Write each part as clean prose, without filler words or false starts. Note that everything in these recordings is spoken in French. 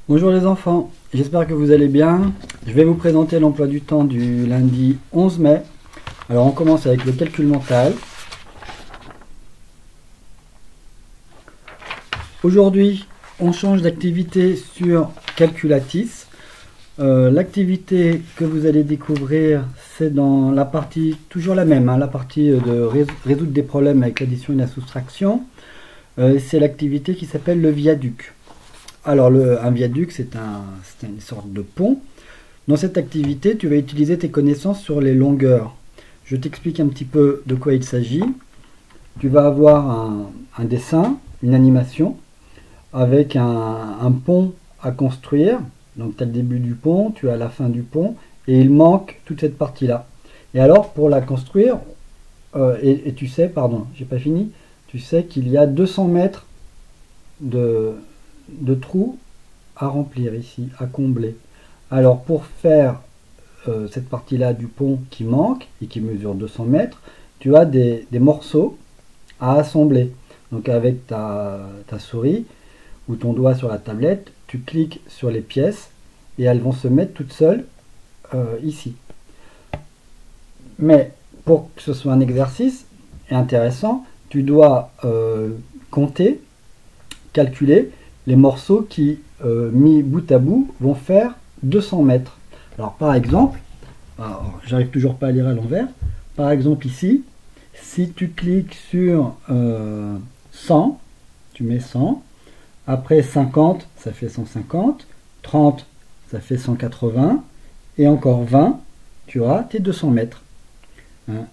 Bonjour les enfants, j'espère que vous allez bien. Je vais vous présenter l'emploi du temps du lundi 11 mai. Alors on commence avec le calcul mental. Aujourd'hui, on change d'activité sur Calculatis. L'activité que vous allez découvrir, c'est dans la partie, toujours la même, la partie de résoudre des problèmes avec l'addition et la soustraction. C'est l'activité qui s'appelle le viaduc. Alors un viaduc, c'est une sorte de pont. Dans cette activité, tu vas utiliser tes connaissances sur les longueurs. Je t'explique un petit peu de quoi il s'agit. Tu vas avoir un dessin, une animation, avec un pont à construire. Donc tu as le début du pont, tu as la fin du pont, et il manque toute cette partie-là. Et alors, pour la construire, et tu sais, pardon, j'ai pas fini, tu sais qu'il y a 200 mètres de trous à remplir ici, à combler. Alors pour faire cette partie-là du pont qui manque et qui mesure 200 mètres, tu as des morceaux à assembler. Donc avec ta souris ou ton doigt sur la tablette, tu cliques sur les pièces et elles vont se mettre toutes seules ici. Mais pour que ce soit un exercice intéressant, tu dois compter, calculer les morceaux qui, mis bout à bout, vont faire 200 mètres. Alors par exemple, j'arrive toujours pas à lire à l'envers, par exemple ici, si tu cliques sur 100, tu mets 100, après 50, ça fait 150, 30, ça fait 180, et encore 20, tu auras tes 200 mètres. Hein.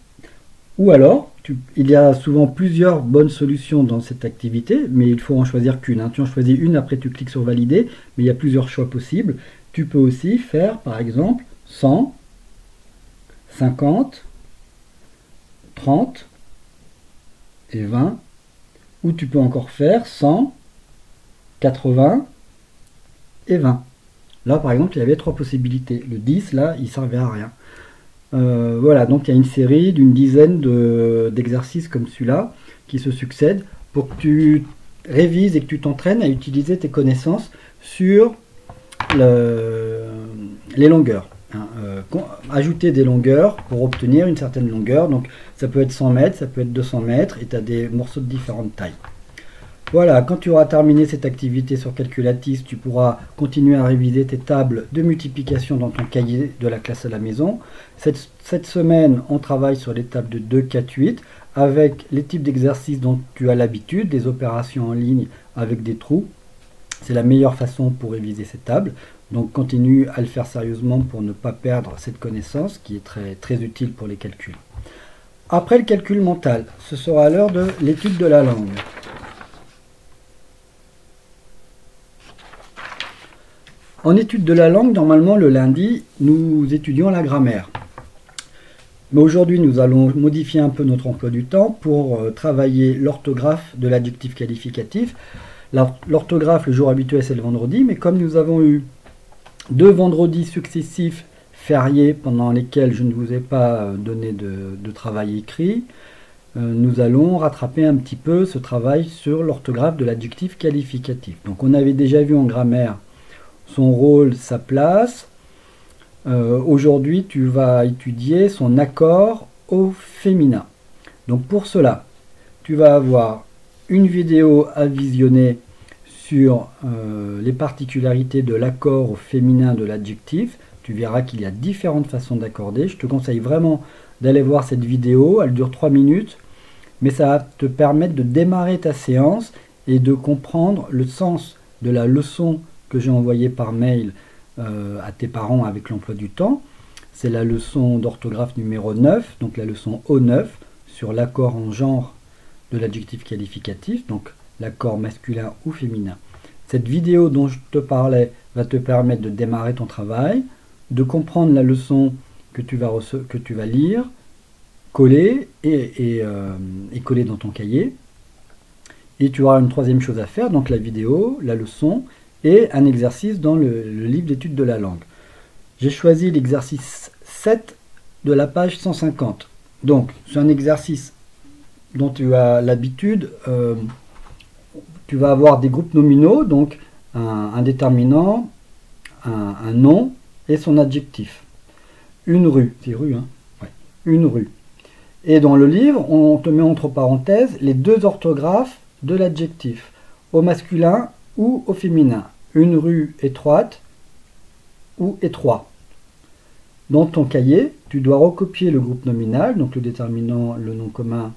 Ou alors, il y a souvent plusieurs bonnes solutions dans cette activité, mais il faut en choisir qu'une. Tu en choisis une, après tu cliques sur valider, mais il y a plusieurs choix possibles. Tu peux aussi faire, par exemple, 100, 50, 30 et 20, ou tu peux encore faire 100, 80 et 20. Là, par exemple, il y avait trois possibilités. Le 10, là, il ne servait à rien. Voilà, donc il y a une série d'une dizaine d'exercices comme celui-là qui se succèdent pour que tu révises et que tu t'entraînes à utiliser tes connaissances sur les longueurs. Ajouter des longueurs pour obtenir une certaine longueur. Donc ça peut être 100 mètres, ça peut être 200 mètres et tu as des morceaux de différentes tailles. Voilà, quand tu auras terminé cette activité sur Calculatis, tu pourras continuer à réviser tes tables de multiplication dans ton cahier de la classe à la maison. Cette semaine, on travaille sur les tables de 2, 4, 8 avec les types d'exercices dont tu as l'habitude, des opérations en ligne avec des trous. C'est la meilleure façon pour réviser ces tables. Donc continue à le faire sérieusement pour ne pas perdre cette connaissance qui est très, très utile pour les calculs. Après le calcul mental, ce sera l'heure de l'étude de la langue. En étude de la langue, normalement le lundi, nous étudions la grammaire. Mais aujourd'hui, nous allons modifier un peu notre emploi du temps pour travailler l'orthographe de l'adjectif qualificatif. L'orthographe, le jour habituel, c'est le vendredi, mais comme nous avons eu 2 vendredis successifs fériés pendant lesquels je ne vous ai pas donné de travail écrit, nous allons rattraper un petit peu ce travail sur l'orthographe de l'adjectif qualificatif. Donc on avait déjà vu en grammaire son rôle, sa place. Aujourd'hui, tu vas étudier son accord au féminin. Donc pour cela, tu vas avoir une vidéo à visionner sur les particularités de l'accord au féminin de l'adjectif. Tu verras qu'il y a différentes façons d'accorder. Je te conseille vraiment d'aller voir cette vidéo. Elle dure 3 minutes, mais ça va te permettre de démarrer ta séance et de comprendre le sens de la leçon que j'ai envoyé par mail à tes parents avec l'emploi du temps. C'est la leçon d'orthographe numéro 9, donc la leçon O9, sur l'accord en genre de l'adjectif qualificatif, donc l'accord masculin ou féminin. Cette vidéo dont je te parlais va te permettre de démarrer ton travail, de comprendre la leçon que tu vas lire, coller et coller dans ton cahier. Et tu auras une troisième chose à faire, donc la vidéo, la leçon, et un exercice dans le livre d'études de la langue. J'ai choisi l'exercice 7 de la page 150. Donc, c'est un exercice dont tu as l'habitude. Tu vas avoir des groupes nominaux, donc un déterminant, un nom et son adjectif. Une rue, c'est rue, hein? Ouais. Une rue. Et dans le livre, on te met entre parenthèses les deux orthographes de l'adjectif, au masculin ou au féminin. Une rue étroite ou étroit. Dans ton cahier, tu dois recopier le groupe nominal, donc le déterminant, le nom commun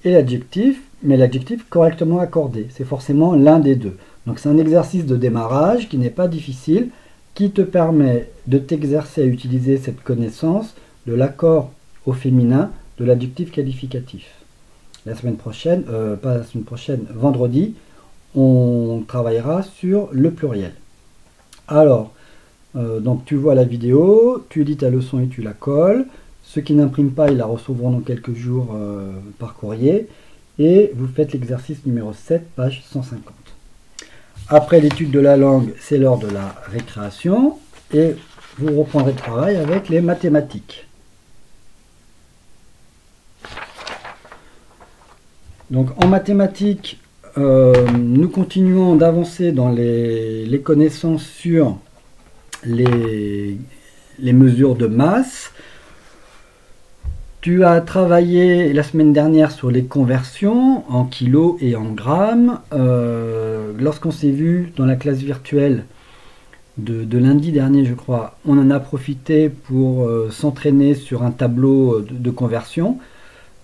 et l'adjectif, mais l'adjectif correctement accordé. C'est forcément l'un des deux. Donc c'est un exercice de démarrage qui n'est pas difficile, qui te permet de t'exercer à utiliser cette connaissance de l'accord au féminin de l'adjectif qualificatif. La semaine prochaine, pas la semaine prochaine, vendredi, on travaillera sur le pluriel. Alors, donc tu vois la vidéo, tu lis ta leçon et tu la colles. Ceux qui n'impriment pas, ils la recevront dans quelques jours par courrier. Et vous faites l'exercice numéro 7, page 150. Après l'étude de la langue, c'est l'heure de la récréation. Et vous reprendrez le travail avec les mathématiques. Donc en mathématiques, nous continuons d'avancer dans les connaissances sur les mesures de masse. Tu as travaillé la semaine dernière sur les conversions en kilos et en grammes. Lorsqu'on s'est vu dans la classe virtuelle de lundi dernier, je crois, on en a profité pour s'entraîner sur un tableau de conversion.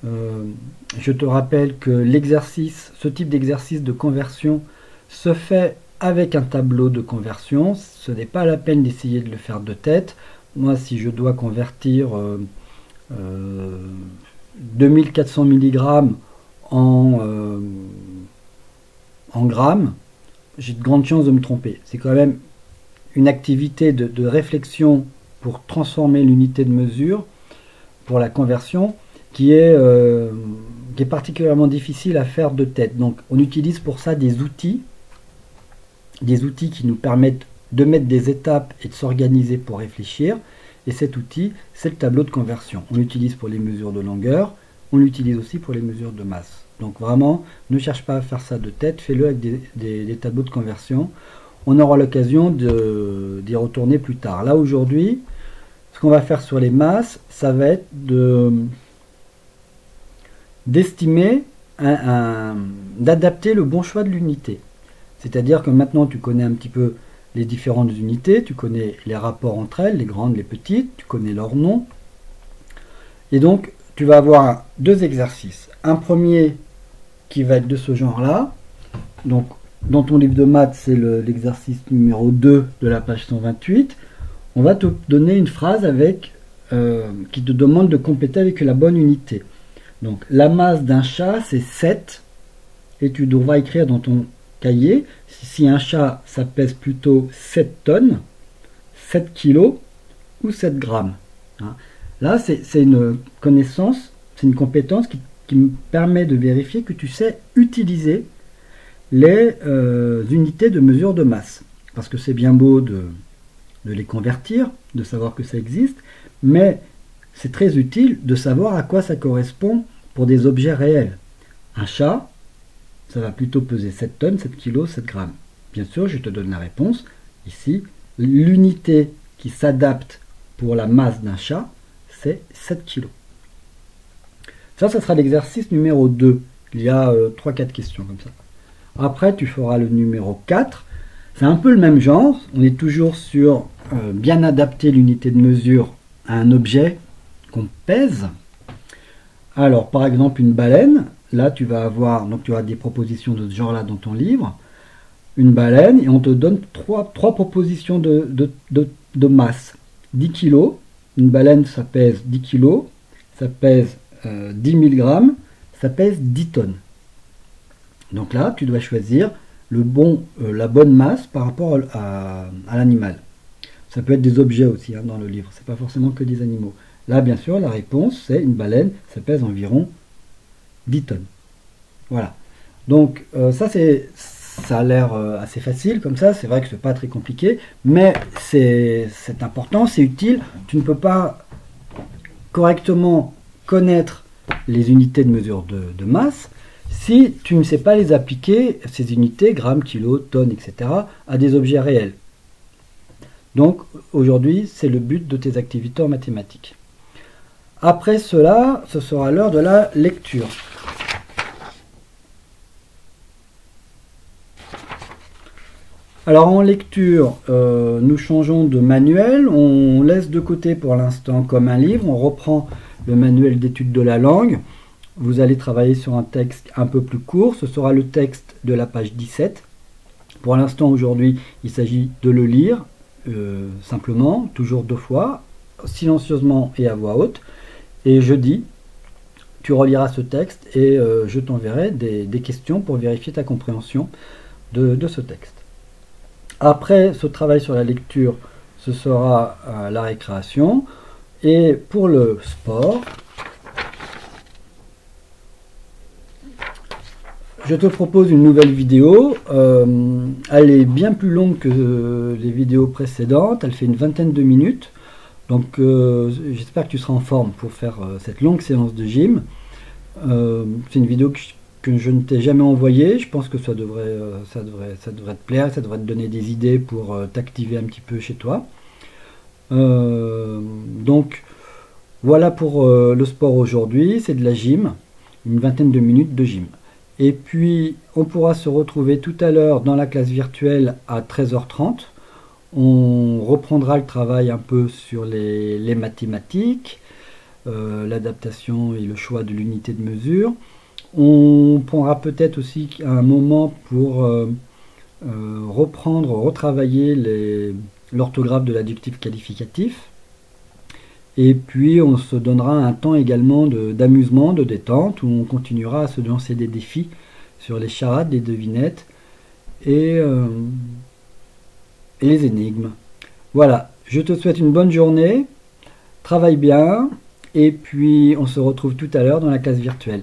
Je te rappelle que ce type d'exercice de conversion se fait avec un tableau de conversion. Ce n'est pas la peine d'essayer de le faire de tête. Moi, si je dois convertir 2400 mg en grammes, j'ai de grandes chances de me tromper. C'est quand même une activité de réflexion pour transformer l'unité de mesure pour la conversion qui est particulièrement difficile à faire de tête. Donc on utilise pour ça des outils qui nous permettent de mettre des étapes et de s'organiser pour réfléchir. Et cet outil, c'est le tableau de conversion. On l'utilise pour les mesures de longueur, on l'utilise aussi pour les mesures de masse. Donc vraiment, ne cherche pas à faire ça de tête, fais-le avec des tableaux de conversion. On aura l'occasion d'y retourner plus tard. Là aujourd'hui, ce qu'on va faire sur les masses, ça va être d'estimer, d'adapter le bon choix de l'unité. C'est-à-dire que maintenant tu connais un petit peu les différentes unités, tu connais les rapports entre elles, les grandes, les petites, tu connais leurs noms. Et donc tu vas avoir deux exercices. Un premier qui va être de ce genre-là. Donc dans ton livre de maths, c'est l'exercice numéro 2 de la page 128. On va te donner une phrase qui te demande de compléter avec la bonne unité. Donc la masse d'un chat, c'est 7. Et tu devras écrire dans ton cahier, si un chat, ça pèse plutôt 7 tonnes, 7 kilos ou 7 grammes. Là, c'est une connaissance, c'est une compétence qui me permet de vérifier que tu sais utiliser les unités de mesure de masse. Parce que c'est bien beau de les convertir, de savoir que ça existe, mais c'est très utile de savoir à quoi ça correspond pour des objets réels. Un chat, ça va plutôt peser 7 tonnes, 7 kg, 7 grammes. Bien sûr, je te donne la réponse. Ici, l'unité qui s'adapte pour la masse d'un chat, c'est 7 kg. Ça sera l'exercice numéro 2. Il y a 3-4 questions comme ça. Après, tu feras le numéro 4. C'est un peu le même genre. On est toujours sur bien adapter l'unité de mesure à un objet qu'on pèse. Alors, par exemple, une baleine. Là, tu vas avoir des propositions de ce genre-là dans ton livre. Une baleine, et on te donne trois propositions de masse. 10 kg. Une baleine, ça pèse 10 kg. Ça pèse 10 000 grammes. Ça pèse 10 tonnes. Donc là, tu dois choisir la bonne masse par rapport à l'animal. Ça peut être des objets aussi dans le livre. C'est pas forcément que des animaux. Là, bien sûr, la réponse, c'est une baleine. Ça pèse environ 10 tonnes. Voilà. Donc ça a l'air assez facile comme ça. C'est vrai que c'est pas très compliqué, mais c'est important, c'est utile. Tu ne peux pas correctement connaître les unités de mesure de masse si tu ne sais pas les appliquer, ces unités, grammes, kilos, tonnes, etc., à des objets réels. Donc aujourd'hui, c'est le but de tes activités en mathématiques. Après cela, ce sera l'heure de la lecture. Alors en lecture, nous changeons de manuel, on laisse de côté pour l'instant comme un livre, on reprend le manuel d'études de la langue. Vous allez travailler sur un texte un peu plus court, ce sera le texte de la page 17. Pour l'instant aujourd'hui, il s'agit de le lire simplement, toujours 2 fois, silencieusement et à voix haute. Et jeudi, tu reliras ce texte et je t'enverrai des questions pour vérifier ta compréhension de ce texte. Après ce travail sur la lecture, ce sera la récréation. Et pour le sport, je te propose une nouvelle vidéo. Elle est bien plus longue que les vidéos précédentes. Elle fait une vingtaine de minutes. Donc j'espère que tu seras en forme pour faire cette longue séance de gym. C'est une vidéo que je ne t'ai jamais envoyée. Je pense que ça devrait te plaire, ça devrait te donner des idées pour t'activer un petit peu chez toi. Donc voilà pour le sport aujourd'hui, c'est de la gym, une vingtaine de minutes de gym. Et puis on pourra se retrouver tout à l'heure dans la classe virtuelle à 13h30. On reprendra le travail un peu sur les mathématiques, l'adaptation et le choix de l'unité de mesure. On prendra peut-être aussi un moment pour retravailler l'orthographe de l'adjectif qualificatif. Et puis on se donnera un temps également d'amusement, de détente, où on continuera à se lancer des défis sur les charades, les devinettes et les énigmes. Voilà, je te souhaite une bonne journée, travaille bien, et puis on se retrouve tout à l'heure dans la classe virtuelle.